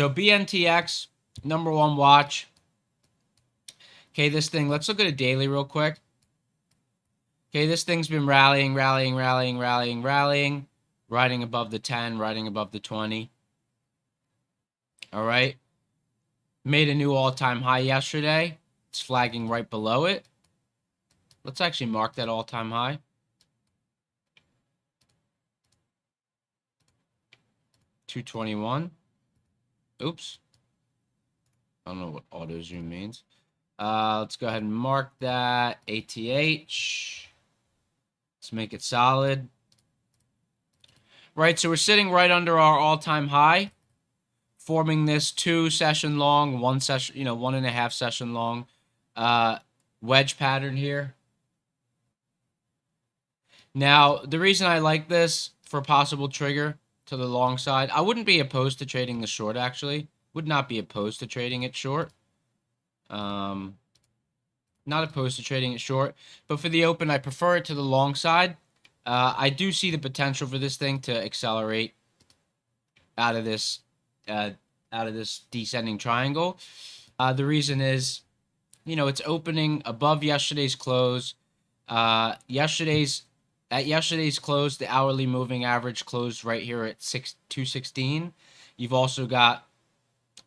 So BNTX, number one watch. Okay, this thing, let's look at a daily real quick. Okay, this thing's been rallying, riding above the 10, riding above the 20. All right. Made a new all-time high yesterday. It's flagging right below it. Let's actually mark that all-time high. $221. Oops. I don't know what auto zoom means. Let's go ahead and mark that. ATH. Let's make it solid. Right, so we're sitting right under our all-time high, forming this 2-session long, 1-session, 1.5 session long wedge pattern here. Now, the reason I like this for possible trigger to the long side, I wouldn't be opposed to trading the short, actually. Would not be opposed to trading it short. Not opposed to trading it short. But for the open, I prefer it to the long side. I do see the potential for this thing to accelerate out of this descending triangle. The reason is, it's opening above yesterday's close. Yesterday's close, the hourly moving average closed right here at 216. You've also got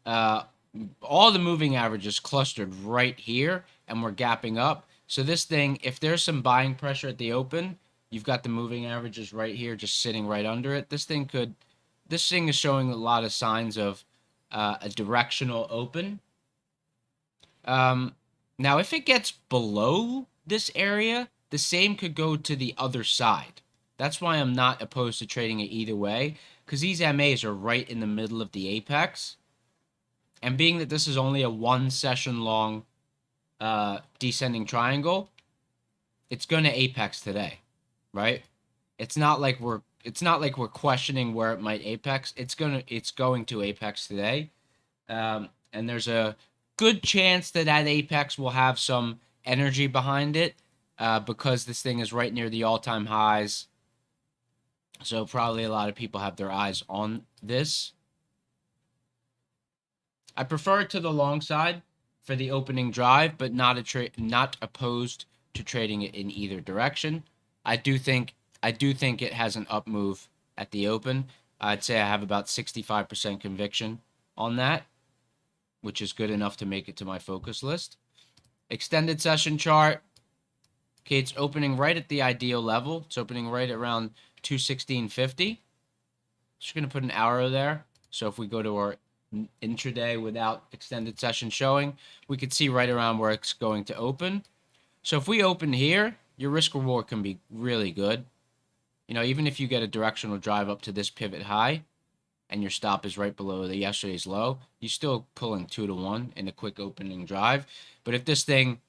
all the moving averages clustered right here, and we're gapping up. So this thing, if there's some buying pressure at the open, you've got the moving averages right here just sitting right under it. This thing is showing a lot of signs of a directional open. Now, if it gets below this area, the same could go to the other side. That's why I'm not opposed to trading it either way, because these MAs are right in the middle of the apex. And being that this is only a 1-session long descending triangle, it's going to apex today, right? It's not like we're questioning where it might apex. It's going to apex today. And there's a good chance that apex will have some energy behind it because this thing is right near the all-time highs. So probably a lot of people have their eyes on this. I prefer it to the long side for the opening drive, but not opposed to trading it in either direction. I do think it has an up move at the open. I'd say I have about 65% conviction on that, which is good enough to make it to my focus list. Extended session chart. Okay, it's opening right at the ideal level. It's opening right around 216.50. Just going to put an arrow there. So if we go to our intraday without extended session showing, we could see right around where it's going to open. So if we open here, your risk reward can be really good. Even if you get a directional drive up to this pivot high and your stop is right below the yesterday's low, you're still pulling 2-1 in a quick opening drive. But if this thing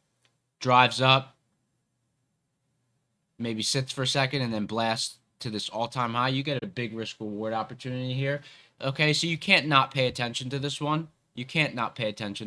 drives up, maybe sits for a second and then blasts to this all-time high, you get a big risk reward opportunity here. Okay, so you can't not pay attention to this one. You can't not pay attention to